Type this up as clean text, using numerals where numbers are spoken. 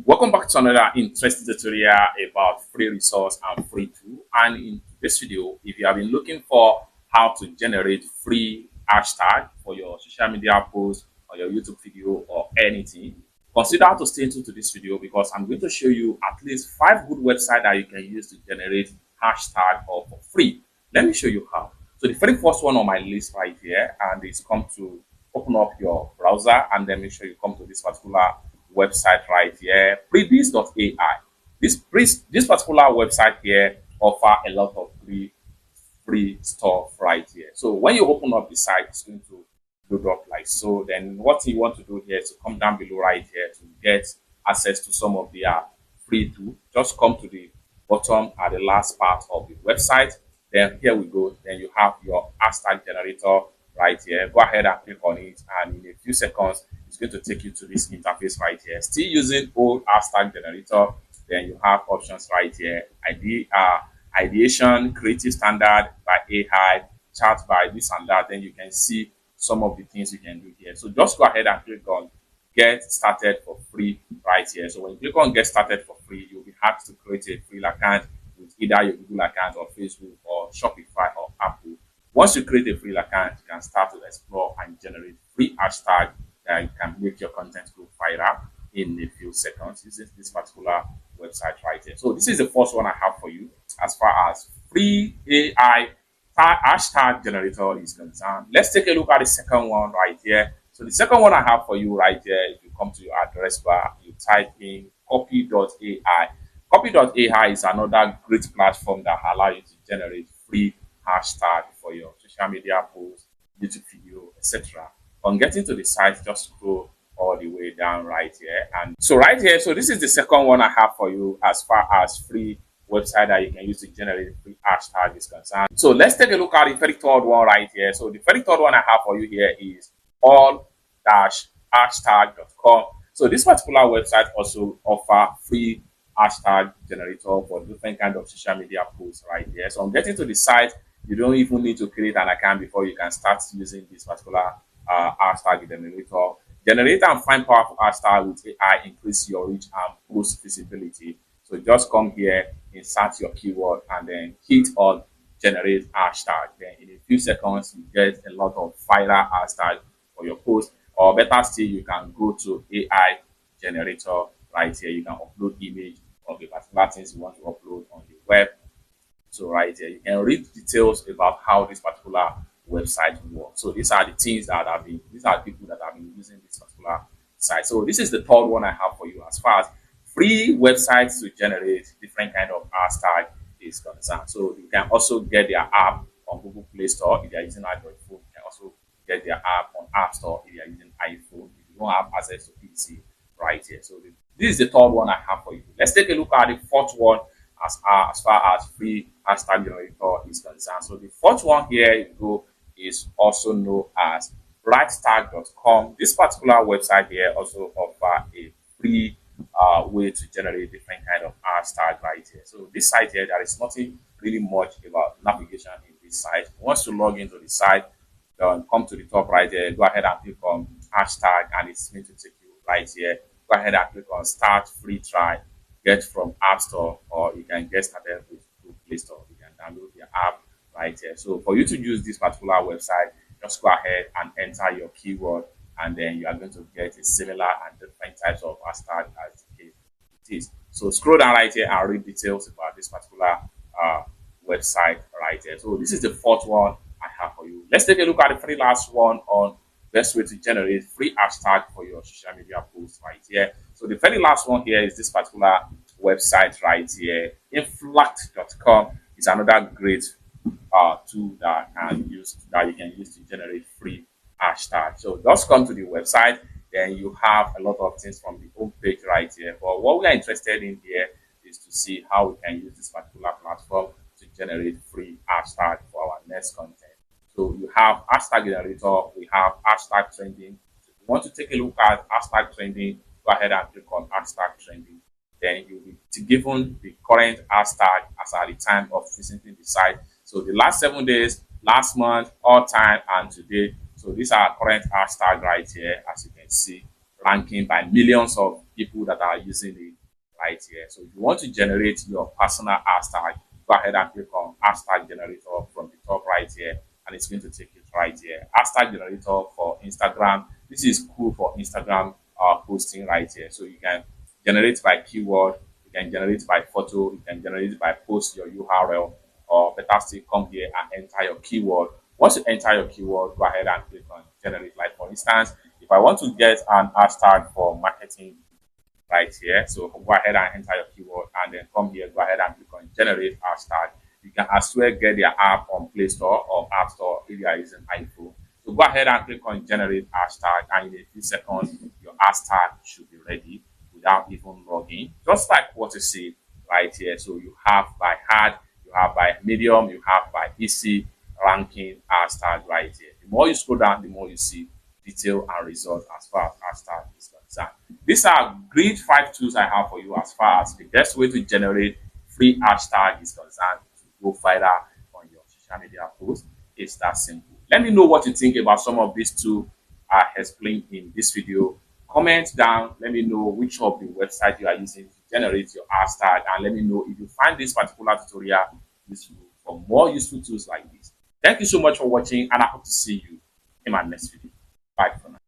Welcome back to another interesting tutorial about free resource and free tool. And in this video, if you have been looking for how to generate free hashtag for your social media post or your YouTube video or anything, consider to stay tuned to this video because I'm going to show you at least 5 good websites that you can use to generate hashtag or for free. Let me show you how. So the very first one on my list right here, and it's come to open up your browser and then make sure you come to this particular website right here, freebiz.ai. This particular website here offer a lot of free stuff right here. So when you open up the site, it's going to load up like so. Then what you want to do here is to come down below right here to get access to some of their free tools. Just come to the bottom at the last part of the website. Then here we go. Then you have your hashtag generator right here. Go ahead and click on it, and in a few seconds it's going to take you to this interface right here. Still using old hashtag generator. Then you have options right here: ideation, creative standard by AI, chat by this and that. Then you can see some of the things you can do here. So just go ahead and click on get started for free right here. So when you click on get started for free, you'll be asked to create a free account with either your Google account or Facebook or Shopify or Apple. Once you create a free account, you can start to explore and generate free hashtag that you can make your content go viral in a few seconds using this particular website right here. So this is the first one I have for you as far as free AI hashtag generator is concerned. Let's take a look at the second one right here. So the second one I have for you right here, if you come to your address bar, you type in copy.ai. Copy.ai is another great platform that allows you to generate free hashtag for your social media posts, YouTube video, etc. On getting to the site, just scroll all the way down right here. And so right here, so this is the second one I have for you as far as free website that you can use to generate free hashtag is concerned. So let's take a look at the very third one right here. So the very third one I have for you here is all-hashtag.com. So this particular website also offer free hashtag generator for different kind of social media posts right here. So on getting to the site, you don't even need to create an account before you can start using this particular hashtag generator. Generate and find powerful hashtag with AI, increase your reach and post visibility. So just come here, insert your keyword, and then hit on generate hashtag. Then in a few seconds, you get a lot of viral hashtag for your post. Or better still, you can go to AI generator right here. You can upload image of the particular things you want to upload on the web. So right here, you can read details about how this particular website works. So these are the things that have been, these are people that have been using this particular site. So this is the third one I have for you as far as free websites to generate different kind of hashtag is concerned. So you can also get their app on Google Play Store if you are using Android phone. You can also get their app on App Store if you are using iPhone. If you don't have access to PC right here. So this is the third one I have for you. Let's take a look at the fourth one as far as free hashtag generator is concerned. So the fourth one here you go is also known as brightstag.com. This particular website here also offer a free way to generate different kind of hashtag right here. So this site here, there is nothing really much about navigation in this site. Once you log into the site, come to the top right here, go ahead and click on hashtag, and it's going to take you right here. Go ahead and click on start free trial, get from App Store, or you can get started with Google Play Store. You can download the app right here. So for you to use this particular website, just go ahead and enter your keyword, and then you are going to get a similar and different types of hashtag as the case it is. So scroll down right here and read details about this particular website right here. So this is the fourth one I have for you. Let's take a look at the very last one on best way to generate free hashtag for your social media posts right here. So the very last one here is this particular website right here. Influx.com is another great tool that you can use to generate free hashtag. So just come to the website, then you have a lot of things from the home page right here. But what we are interested in here is to see how we can use this particular platform to generate free hashtag for our next content. So you have hashtag generator, we have hashtag trending. So if you want to take a look at hashtag trending, go ahead and click on hashtag trending. Then you'll be given the current hashtag as at the time of visiting the site. So the last 7 days, last month, all time, and today. So these are current hashtag right here, as you can see ranking by millions of people that are using it right here. So if you want to generate your personal hashtag, go ahead and click on hashtag generator from the top right here, and it's going to take you right here. Hashtag generator for Instagram. This is cool for Instagram posting right here. So you can generate by keyword, you can generate by photo, you can generate by post your URL, or better still, come here and enter your keyword. Once you enter your keyword, go ahead and click on generate. Like for instance, if I want to get an hashtag for marketing right here, so go ahead and enter your keyword and then come here, go ahead and click on generate hashtag. You can as well get their app on Play Store or App Store if you are using iPhone. So go ahead and click on generate hashtag, and in a few seconds, your hashtag should be ready without even logging. Just like what you see right here. So you have by hard, you have by medium, you have by easy ranking hashtag right here. The more you scroll down, the more you see detail and results as far as hashtag is concerned. These are great 5 tools I have for you as far as the best way to generate free hashtag is concerned to go viral on your social media post. It's that simple. Let me know what you think about some of these two I explained in this video. Comment down. Let me know which of the website you are using to generate your hashtag, and let me know if you find this particular tutorial useful. For more useful tools like this, thank you so much for watching, and I hope to see you in my next video. Bye for now.